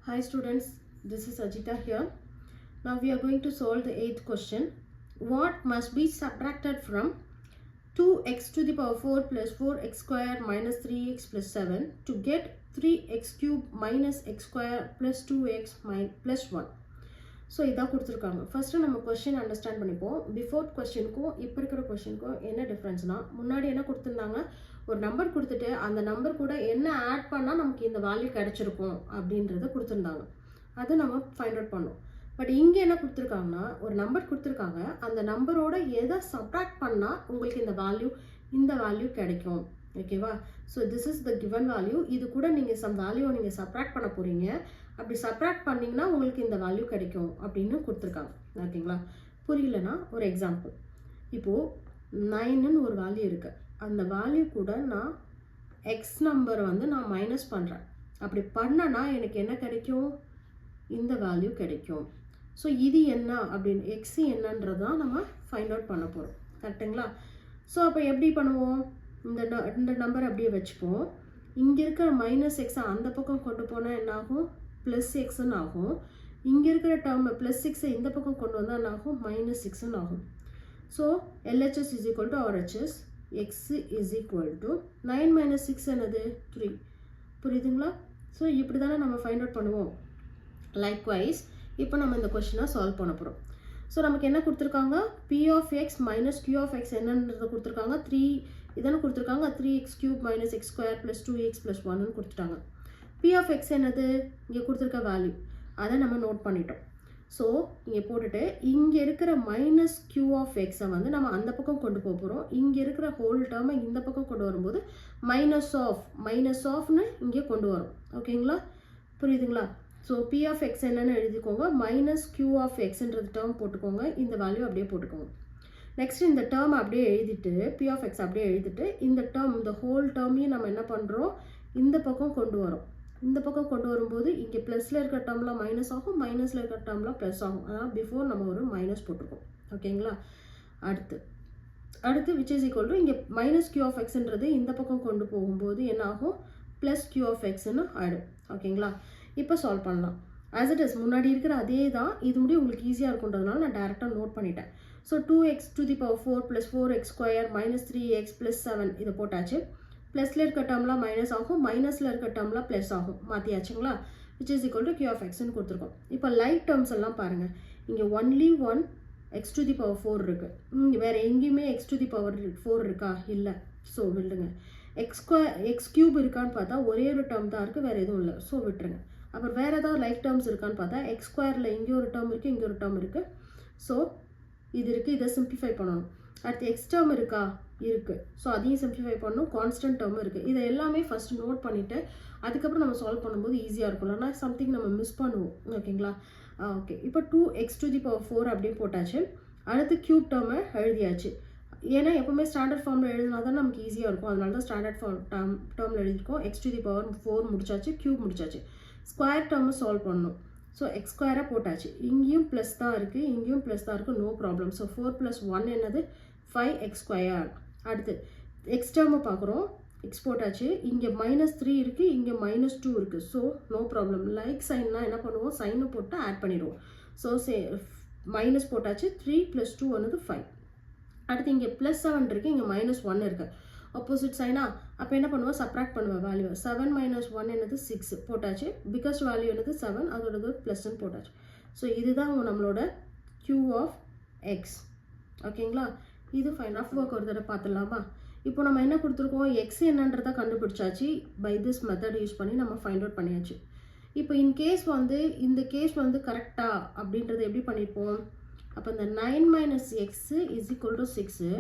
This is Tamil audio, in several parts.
Hi students, this is Ajita here. Now we are going to solve the 8th question. What must be subtracted from 2x to the power 4 plus 4x square minus 3x plus 7 to get 3x cube minus x square plus 2x plus 1. So இதான் கொடுத்துருக்காங்க. ஃபஸ்ட்டு நம்ம கொஸ்டின் அண்டர்ஸ்டாண்ட் பண்ணிப்போம். பிஃபோர் கொஸ்டினுக்கும் இப்போ இருக்கிற கொஸ்டினுக்கும் என்ன டிஃப்ரென்ஸ்னால், முன்னாடி என்ன கொடுத்துருந்தாங்க, ஒரு நம்பர் கொடுத்துட்டு அந்த நம்பர் கூட என்ன ஆட் பண்ணால் நமக்கு இந்த வேல்யூ கிடச்சிருக்கும் அப்படின்றத கொடுத்துருந்தாங்க. அது நம்ம ஃபைண்ட் அவுட் பண்ணோம். பட் இங்கே என்ன கொடுத்துருக்காங்கன்னா, ஒரு நம்பர் கொடுத்துருக்காங்க, அந்த நம்பரோட எதை சப்ட்ராக்ட் பண்ணால் உங்களுக்கு இந்த வேல்யூ கிடைக்கும். ஓகேவா? So this is the given value. இது கூட நீங்கள் சம் வேல்யூவை நீங்கள் சப்ட்ராக்ட் பண்ண போகிறீங்க. அப்படி சப்ட்ராக்ட் பண்ணிங்கன்னா உங்களுக்கு இந்த வேல்யூ கிடைக்கும் அப்படின்னு கொடுத்துருக்காங்க. ஓகேங்களா? புரியலன்னா ஒரு எக்ஸாம்பிள். இப்போது 9ன்னு ஒரு வேல்யூ இருக்குது. அந்த வேல்யூ கூட நான் எக்ஸ் நம்பரை நான் மைனஸ் பண்ணுறேன். அப்படி பண்ணனா எனக்கு என்ன கிடைக்கும்? இந்த வேல்யூ கிடைக்கும். ஸோ இது என்ன அப்படின்னு எக்ஸ் என்னன்றது தான் நம்ம ஃபைண்ட் அவுட் பண்ண போகிறோம். கரெக்டுங்களா? ஸோ அப்போ எப்படி பண்ணுவோம்? இந்த நம்பர் அப்படியே வச்சுப்போம். இங்கே இருக்கிற மைனஸ் எக்ஸை அந்த பக்கம் கொண்டு போனால் என்ன ஆகும்? ப்ளஸ் எக்ஸ்ன்னு ஆகும். இங்கே இருக்கிற டேர்ம் ப்ளஸ் சிக்ஸை இந்த பக்கம் கொண்டு வந்தால் என்ன ஆகும்? மைனஸ் சிக்ஸ்ன்னு ஆகும். So LHS is equal to RHS. X is equal to 9 minus 6 என்னது? 3. புரியுதுங்களா? ஸோ இப்படி தானே நம்ம ஃபைண்ட் அவுட் பண்ணுவோம். லைக்வைஸ் இப்போ நம்ம இந்த கொஸ்டினை சால்வ் பண்ண போகிறோம். ஸோ நமக்கு என்ன கொடுத்துருக்காங்க? P of x minus Q of x என்னன்றதை கொடுத்துருக்காங்க. 3 இதெல்லாம் கொடுத்துருக்காங்க. 3x cube minus x square plus 2x plus 1ன்னு கொடுத்துட்டாங்க. P of x என்னது? இங்கே கொடுத்துருக்க வேல்யூ. அதை நம்ம நோட் பண்ணிட்டோம். ஸோ இங்கே போட்டுட்டு இங்கே இருக்கிற மைனஸ் Q of x நம்ம அந்த பக்கம் கொண்டு போக போகிறோம். இங்கே இருக்கிற ஹோல் டேர்மை இந்த பக்கம் கொண்டு வரும்போது மைனஸ் ஆஃப்னு இங்கே கொண்டு வரும். ஓகேங்களா? புரியுதுங்களா? ஸோ P of x என்னன்னு எழுதிக்கோங்க. மைனஸ் Q of xன்றது டேர்ம் போட்டுக்கோங்க. இந்த வேல்யூ அப்படியே போட்டுக்கோங்க. நெக்ஸ்ட் இந்த டேர்ம் அப்படியே எழுதிட்டு P of x அப்படியே எழுதிட்டு இந்த டேர்ம் இந்த ஹோல் டேர்மையும் நம்ம என்ன பண்ணுறோம்? இந்த பக்கம் கொண்டு வரோம். இந்த பக்கம் கொண்டு வரும்போது இங்கே ப்ளஸில் இருக்கிற டேர்ம்லாம் மைனஸ் ஆகும், மைனஸில் இருக்கிற டேர்ம்லாம் ப்ளஸ் ஆகும். அதாவது பிஃபோர் நம்ம ஒரு மைனஸ் போட்டுருக்கோம். ஓகேங்களா? அடுத்து விச் இஸ் ஈக்குவல் டு இங்கே மைனஸ் Q of xன்றது இந்த பக்கம் கொண்டு போகும்போது என்ன ஆகும்? ப்ளஸ் Q of xன்னு ஆகிடும். ஓகேங்களா? இப்போ சால்வ் பண்ணலாம். ஆஸ் இட் இஸ் முன்னாடி இருக்கிற அதே தான். இது முடியும் உங்களுக்கு ஈஸியாக இருக்குன்றதுனால நான் டேரெக்டாக நோட் பண்ணிட்டேன். So 2x to the power 4 plus 4x square minus 3x plus 7 இதை போட்டாச்சு. ப்ளஸில் இருக்க டேர்ம்லாம் மைனஸ் ஆகும், மைனஸில் இருக்க டேர்ம்லாம் ப்ளஸ் ஆகும். மாற்றியாச்சுங்களா? Which is equal to Q of xன்னு கொடுத்துருக்கோம். இப்போ லைக் டேர்ம்ஸ் எல்லாம் பாருங்கள். இங்கே only 1 x to the power 4 இருக்குது. இங்கே வேறு எங்கேயுமே x to the power 4 இருக்கா? இல்லை. ஸோ விட்டுருங்க. எக்ஸ் கியூப் இருக்கான்னு பார்த்தா ஒரே ஒரு டேர்ம் தான் இருக்குது, வேறு எதுவும் இல்லை. ஸோ விட்டுருங்க. அப்புறம் வேறு ஏதாவது லைக் டேர்ம்ஸ் இருக்கான்னு பார்த்தா எக்ஸ் ஸ்கொயரில் இங்கே ஒரு டேர்ம் இருக்குது, இங்கே ஒரு டேர்ம் இருக்குது. ஸோ இது இருக்குது, இதை சிம்பிளிஃபை பண்ணணும். அடுத்து எக்ஸ் டேர்ம் இருக்கா? இருக்குது. ஸோ அதையும் சிம்பிளிஃபை பண்ணணும். கான்ஸ்டன்ட் டேர்ம் இருக்குது. இதை எல்லாமே ஃபஸ்ட்டு நோட் பண்ணிவிட்டு அதுக்கப்புறம் நம்ம சால்வ் பண்ணும்போது ஈஸியாக இருக்கும். இல்லைனா சம்திங் நம்ம மிஸ் பண்ணுவோம். ஓகேங்களா? ஓகே. இப்போ 2x to the power 4 அப்படின்னு போட்டாச்சு. அடுத்து க்யூப் டேர்மை எழுதியாச்சு. ஏன்னா எப்போவுமே ஸ்டாண்டர்ட் ஃபார்மில் எழுதினா தான் நமக்கு ஈஸியாக இருக்கும். அதனால தான் ஸ்டாண்டர்ட் டேர்மில் எழுதியிருக்கோம். x to the power 4 முடிச்சாச்சு, க்யூப் முடிச்சாச்சு. ஸ்கொயர் டேர்மை சால்வ் பண்ணணும். ஸோ எக்ஸ் ஸ்கொயராக போட்டாச்சு. இங்கேயும் ப்ளஸ் தான் இருக்குது, இங்கேயும் ப்ளஸ் தான் இருக்குது. No problem. ஸோ 4 + 1 என்னது? 5x square. அடுத்து எக்ஸ் டேர்மை பார்க்குறோம். எக்ஸ் போட்டாச்சு. இங்கே -3 இருக்குது, இங்கே -2 இருக்குது. So no problem. லைக் சைன்னா என்ன பண்ணுவோம்? சைனை போட்டு ஆட் பண்ணிடுவோம். ஸோ மைனஸ் போட்டாச்சு. 3 + 2 என்னது 5. அடுத்து இங்கே +7 இருக்குது, இங்கே -1 இருக்குது. Opposite China? அப்போ என்ன பண்ணுவோம்? சப்ராக்ட் பண்ணுவேன் வேல்யூ. 7 - 1 என்னது? 6 போட்டாச்சு. பிகாஸ் வேல்யூ என்னது? 7, அதோடது ப்ளஸ்ன்னு போட்டாச்சு. ஸோ இதுதான் நம்மளோட Q of x. ஓகேங்களா? இது ஃபைண்ட் ஆஃப் ஒர்க் ஒரு தடவை பார்த்துடலாமா? இப்போ நம்ம என்ன கொடுத்துருக்கோம்? எக்ஸ் என்னன்றதை கண்டுபிடிச்சாச்சு. பை திஸ் மெத்தட் யூஸ் பண்ணி நம்ம ஃபைண்ட் அவுட் பண்ணியாச்சு. இப்போ இன்கேஸ் இந்த கேஸ் கரெக்டா அப்படின்றத எப்படி பண்ணியிருப்போம்? அப்போ இந்த 9 - x இஸ் ஈக்குவல் டு 6.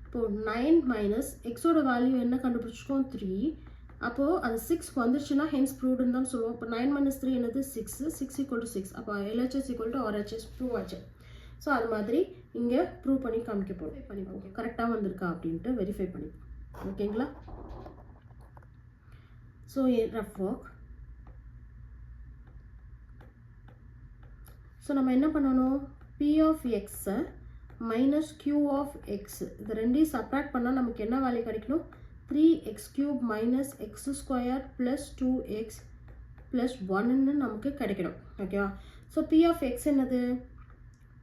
இப்போது 9 மைனஸ் எக்ஸோட வேல்யூ என்ன கண்டுபிடிச்சிருக்கோம்? 3. அப்போது அது 6 வந்துருச்சுன்னா ஹென்ஸ் ப்ரூவ்டுன்னு தான் சொல்லுவோம். இப்போ 9 - 3 என்னது? 6. 6 = 6. அப்போ LHS = RHS ப்ரூவ் ஆச்சு. ஸோ அது மாதிரி இங்கே ப்ரூவ் பண்ணி காமிக்க போகிறோம். பண்ணிப்போம் கரெக்டாக வந்திருக்கா அப்படின்ட்டு வெரிஃபை பண்ணிப்போம். ஓகேங்களா? So rough work. ஸோ நம்ம என்ன பண்ணணும்? P of x minus Q of x இது ரெண்டையும் சப்ராக்ட் பண்ணால் நமக்கு என்ன வேல்யூ கிடைக்கணும்? 3x cube minus x square plus 2x plus ஒன்னு நமக்கு கிடைக்கணும். ஓகேவா? ஸோ பி ஆஃப் எக்ஸ் என்னது?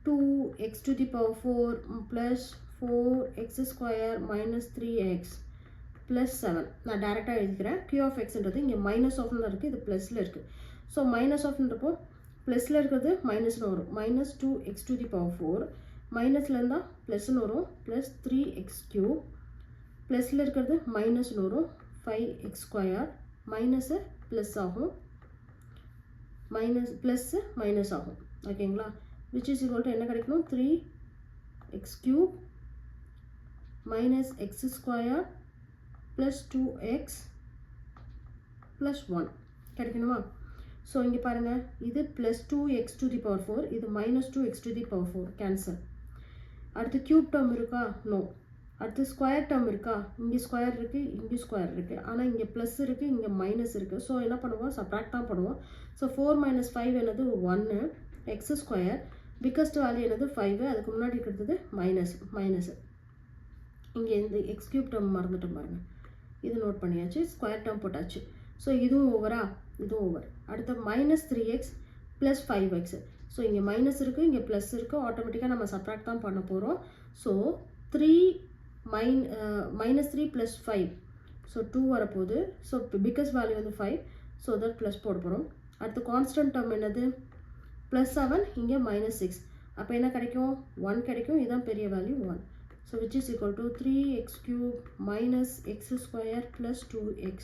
2x to the power 4 plus 4x square minus 3x plus 7. நான் டைரெக்டாக எழுதிக்கிறேன். q of xன்றது இங்கே மைனஸ் ஆஃப்னு இருக்குது, இது ப்ளஸில் இருக்குது. ஸோ மைனஸ் ஆஃப்ன்றப்போ ப்ளஸில் இருக்கிறது மைனஸ்னு வரும். minus 2x to the power 4 மைனஸில் இருந்தால் ப்ளஸ்ன்னு வரும். ப்ளஸ் 3x cube ப்ளஸில் இருக்கிறது மைனஸ்னு வரும். 5x square மைனஸு ப்ளஸ் ஆகும், மைனஸ் ப்ளஸ்ஸு மைனஸ் ஆகும். ஓகேங்களா? which is equal to என்ன கிடைக்கணும்? 3x cube minus x square plus 2x plus 1 கிடைக்கணுமா? So இங்கே பாருங்கள், இது plus 2x to the power 4, இது minus 2x to the power 4 cancel. அடுத்து க்யூப் டேர்ம் இருக்கா? நோ. அடுத்து ஸ்கொயர் டேர்ம் இருக்கா? இங்கே ஸ்கொயர் இருக்குது, இங்கே ஸ்கொயர் இருக்குது, ஆனால் இங்கே ப்ளஸ் இருக்குது, இங்கே மைனஸ் இருக்குது. ஸோ என்ன பண்ணுவோம்? சப்ராக்ட் தான் பண்ணுவோம். ஸோ 4 minus 5 என்னது? 1 எக்ஸ் ஸ்கொயர். பிக்கஸ்ட் வேல்யூ என்னது? 5. அதுக்கு முன்னாடி இருக்கிறது மைனஸ். இங்கே இந்த எக்ஸ் கியூப் டேர்ம் மறந்துட்டோம் பாருங்கள். இது நோட் பண்ணியாச்சு. ஸ்கொயர் டேர்ம் போட்டாச்சு. ஸோ இதுவும் ஓவரா? இதுவும் ஓவர். அடுத்த minus 3x plus 5x. So இங்கே மைனஸ் இருக்குது, இங்கே ப்ளஸ் இருக்குது. ஆட்டோமேட்டிக்காக நம்ம சப்ராக்ட் தான் பண்ண போகிறோம். So 3 minus 3 plus 5. ஸோ 2 வரப்போகுது. ஸோ பிக்கஸ்ட் வேல்யூ வந்து 5. ஸோ தட் ப்ளஸ் போட போகிறோம். அடுத்து கான்ஸ்டன்ட் டேர்ம் என்னது? ப்ளஸ் 7, இங்கே minus 6. அப்போ என்ன கிடைக்கும்? 1 கிடைக்கும். இதுதான் பெரிய value 1. So which is equal to 3x cube minus x square plus 2x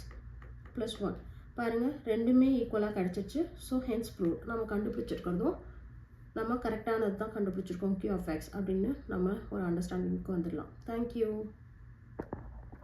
plus 1. பாருங்கள், ரெண்டுமே ஈக்குவலாக கிடச்சிச்சு. So hence prove. நம்ம கண்டுபிடிச்சிருக்கிறதும் நம்ம கரெக்டானது தான் கண்டுபிடிச்சிருக்கோம் q of x அப்படின்னு நம்ம ஒரு அண்டர்ஸ்டாண்டிங்க்கு வந்துடலாம். தேங்க்யூ.